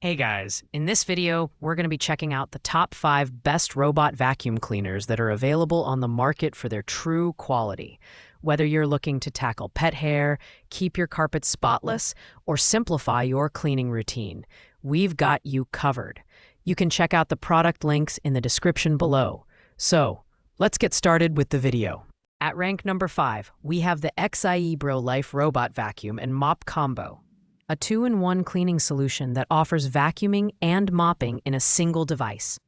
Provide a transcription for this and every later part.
Hey guys, in this video, we're going to be checking out the top 5 best robot vacuum cleaners that are available on the market for their true quality. Whether you're looking to tackle pet hair, keep your carpet spotless, or simplify your cleaning routine, we've got you covered. You can check out the product links in the description below. So, let's get started with the video. At rank number 5, we have the XIE Life Robot Vacuum and Mop Combo, a 2-in-1 cleaning solution that offers vacuuming and mopping in a single device.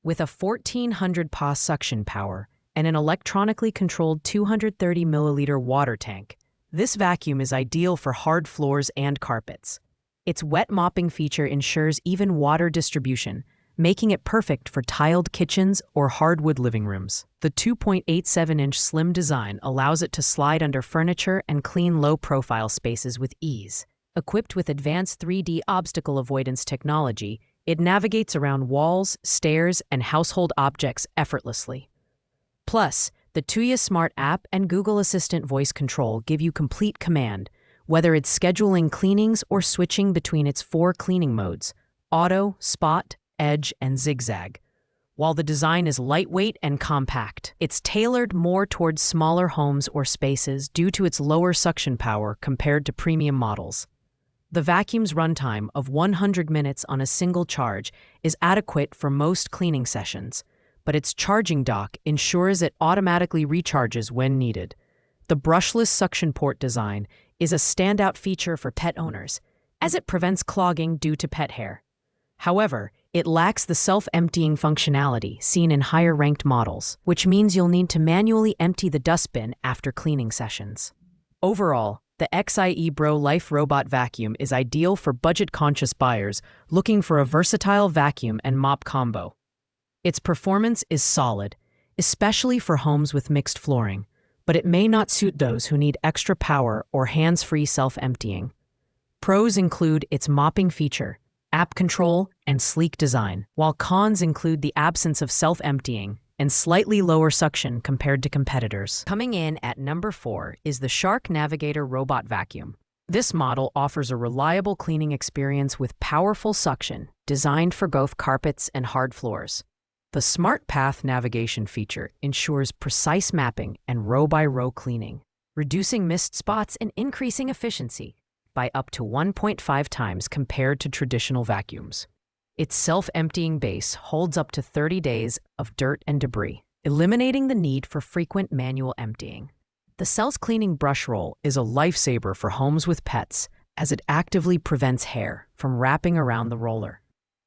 With a 1400 PA suction power and an electronically controlled 230 milliliter water tank, this vacuum is ideal for hard floors and carpets. Its wet mopping feature ensures even water distribution, making it perfect for tiled kitchens or hardwood living rooms. The 2.87-inch slim design allows it to slide under furniture and clean low-profile spaces with ease. Equipped with advanced 3D obstacle avoidance technology, it navigates around walls, stairs, and household objects effortlessly. Plus, the Tuya Smart app and Google Assistant voice control give you complete command, whether it's scheduling cleanings or switching between its 4 cleaning modes: auto, spot, edge, and zigzag. While the design is lightweight and compact, it's tailored more towards smaller homes or spaces due to its lower suction power compared to premium models. The vacuum's runtime of 100 minutes on a single charge is adequate for most cleaning sessions, but its charging dock ensures it automatically recharges when needed. The brushless suction port design is a standout feature for pet owners, as it prevents clogging due to pet hair. However, it lacks the self-emptying functionality seen in higher-ranked models, which means you'll need to manually empty the dustbin after cleaning sessions. Overall, the XIE Life Robot Vacuum is ideal for budget-conscious buyers looking for a versatile vacuum and mop combo. Its performance is solid, especially for homes with mixed flooring, but it may not suit those who need extra power or hands-free self-emptying. Pros include its mopping feature, app control, and sleek design, while cons include the absence of self-emptying and slightly lower suction compared to competitors. Coming in at number 4 is the Shark Navigator Robot Vacuum. This model offers a reliable cleaning experience with powerful suction, designed for both carpets and hard floors. The Smart Path navigation feature ensures precise mapping and row-by-row cleaning, reducing missed spots and increasing efficiency by up to 1.5 times compared to traditional vacuums. Its self-emptying base holds up to 30 days of dirt and debris, eliminating the need for frequent manual emptying. The self-cleaning brush roll is a lifesaver for homes with pets, as it actively prevents hair from wrapping around the roller.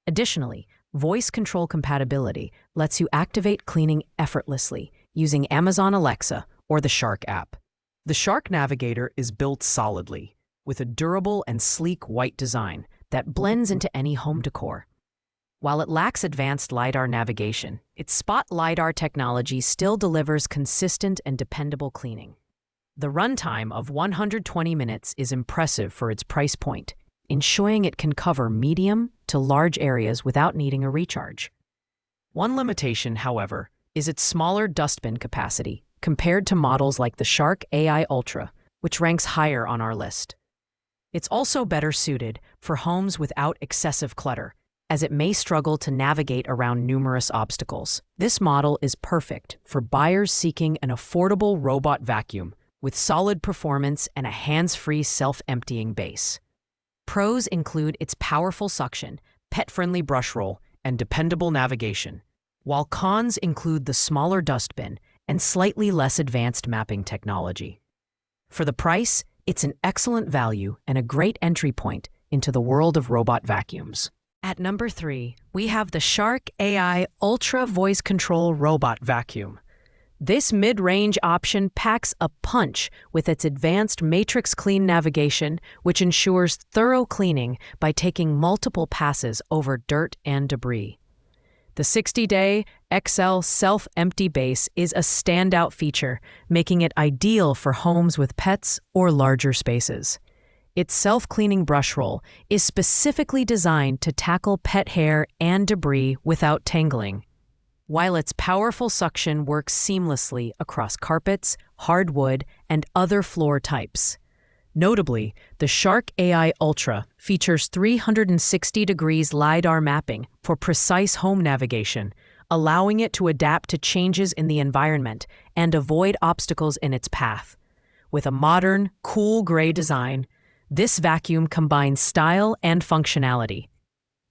Additionally, voice control compatibility lets you activate cleaning effortlessly using Amazon Alexa or the Shark app. The Shark Navigator is built solidly, with a durable and sleek white design that blends into any home decor. While it lacks advanced LiDAR navigation, its Spot LiDAR technology still delivers consistent and dependable cleaning. The runtime of 120 minutes is impressive for its price point, ensuring it can cover medium to large areas without needing a recharge. One limitation, however, is its smaller dustbin capacity compared to models like the Shark AI Ultra, which ranks higher on our list. It's also better suited for homes without excessive clutter, as it may struggle to navigate around numerous obstacles. This model is perfect for buyers seeking an affordable robot vacuum with solid performance and a hands-free self-emptying base. Pros include its powerful suction, pet-friendly brush roll, and dependable navigation, while cons include the smaller dustbin and slightly less advanced mapping technology. For the price, it's an excellent value and a great entry point into the world of robot vacuums. At number 3, we have the Shark AI Ultra Voice Control Robot Vacuum. This mid-range option packs a punch with its advanced Matrix Clean navigation, which ensures thorough cleaning by taking multiple passes over dirt and debris. The 60-day XL self-empty base is a standout feature, making it ideal for homes with pets or larger spaces. Its self-cleaning brush roll is specifically designed to tackle pet hair and debris without tangling, while its powerful suction works seamlessly across carpets, hardwood, and other floor types. Notably, the Shark AI Ultra features 360 degrees LiDAR mapping for precise home navigation, allowing it to adapt to changes in the environment and avoid obstacles in its path. With a modern, cool gray design, this vacuum combines style and functionality.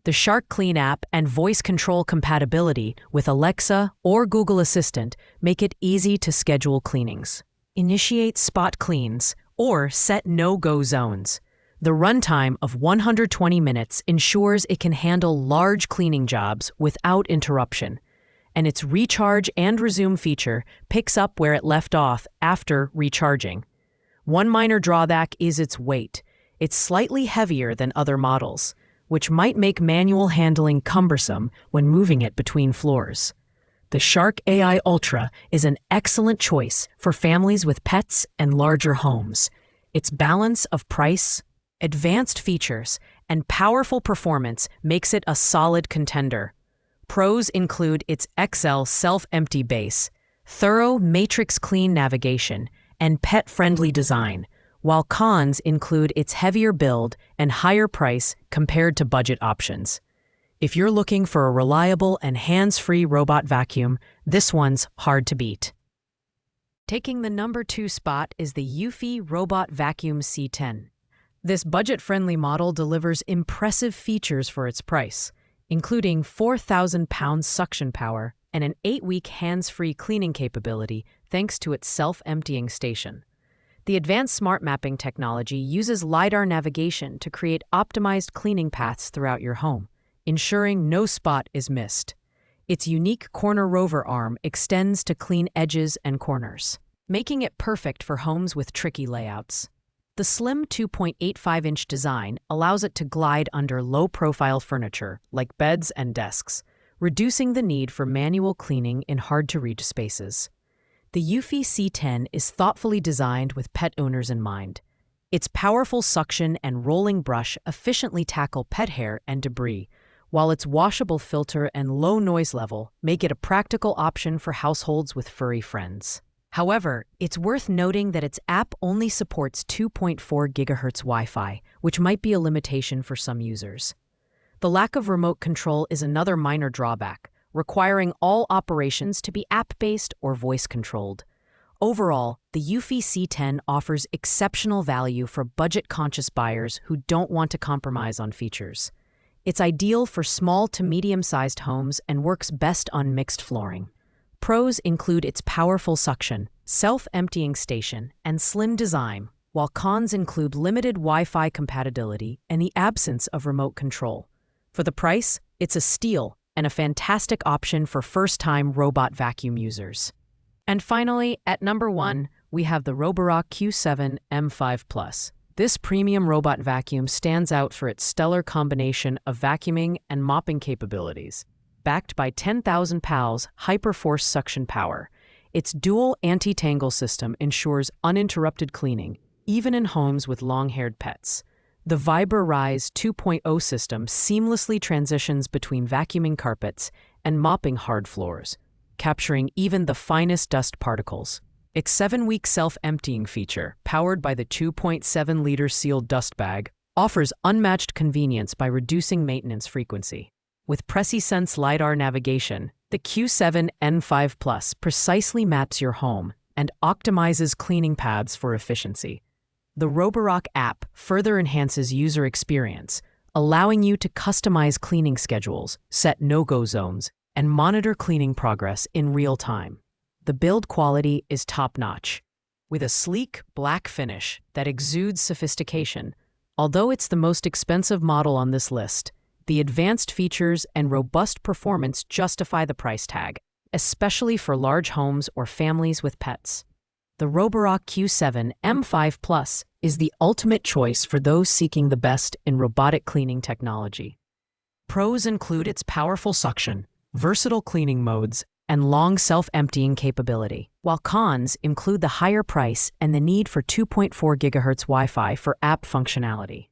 The Shark Clean app and voice control compatibility with Alexa or Google Assistant make it easy to schedule cleanings, initiate spot cleans, or set no-go zones. The runtime of 120 minutes ensures it can handle large cleaning jobs without interruption, and its recharge and resume feature picks up where it left off after recharging. One minor drawback is its weight. It's slightly heavier than other models, which might make manual handling cumbersome when moving it between floors. The Shark AI Ultra is an excellent choice for families with pets and larger homes. Its balance of price, advanced features, and powerful performance makes it a solid contender. Pros include its XL self-empty base, thorough matrix-clean navigation, and pet-friendly design, while cons include its heavier build and higher price compared to budget options. If you're looking for a reliable and hands-free robot vacuum, this one's hard to beat. Taking the number 2 spot is the eufy Robot Vacuum C10. This budget-friendly model delivers impressive features for its price, including 4,000 pounds suction power and an 8-week hands-free cleaning capability thanks to its self-emptying station. The advanced smart mapping technology uses LiDAR navigation to create optimized cleaning paths throughout your home, ensuring no spot is missed. Its unique corner rover arm extends to clean edges and corners, making it perfect for homes with tricky layouts. The slim 2.85-inch design allows it to glide under low-profile furniture like beds and desks, reducing the need for manual cleaning in hard-to-reach spaces. The eufy C10 is thoughtfully designed with pet owners in mind. Its powerful suction and rolling brush efficiently tackle pet hair and debris, while its washable filter and low noise level make it a practical option for households with furry friends. However, it's worth noting that its app only supports 2.4 GHz Wi-Fi, which might be a limitation for some users. The lack of remote control is another minor drawback, requiring all operations to be app-based or voice-controlled. Overall, the eufy C10 offers exceptional value for budget-conscious buyers who don't want to compromise on features. It's ideal for small to medium-sized homes and works best on mixed flooring. Pros include its powerful suction, self-emptying station, and slim design, while cons include limited Wi-Fi compatibility and the absence of remote control. For the price, it's a steal and a fantastic option for first-time robot vacuum users. And finally, at number 1, we have the Roborock Q7 M5 Plus. This premium robot vacuum stands out for its stellar combination of vacuuming and mopping capabilities. Backed by 10,000 PALS hyperforce suction power, its dual anti-tangle system ensures uninterrupted cleaning, even in homes with long-haired pets. The VibraRise 2.0 system seamlessly transitions between vacuuming carpets and mopping hard floors, capturing even the finest dust particles. Its 7-week self-emptying feature, powered by the 2.7-liter sealed dust bag, offers unmatched convenience by reducing maintenance frequency. With PreciSense LiDAR navigation, the Q7 N5 Plus precisely maps your home and optimizes cleaning paths for efficiency. The Roborock app further enhances user experience, allowing you to customize cleaning schedules, set no-go zones, and monitor cleaning progress in real time. The build quality is top-notch, with a sleek, black finish that exudes sophistication. Although it's the most expensive model on this list, the advanced features and robust performance justify the price tag, especially for large homes or families with pets. The Roborock Q7 M5 Plus is the ultimate choice for those seeking the best in robotic cleaning technology. Pros include its powerful suction, versatile cleaning modes, and long self-emptying capability, while cons include the higher price and the need for 2.4 GHz Wi-Fi for app functionality.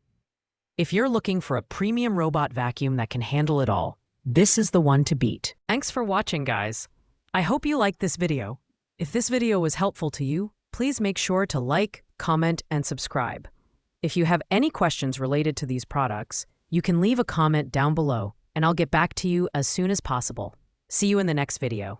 If you're looking for a premium robot vacuum that can handle it all, this is the one to beat. Thanks for watching, guys. I hope you liked this video. If this video was helpful to you, please make sure to like, comment, and subscribe. If you have any questions related to these products, you can leave a comment down below, and I'll get back to you as soon as possible. See you in the next video.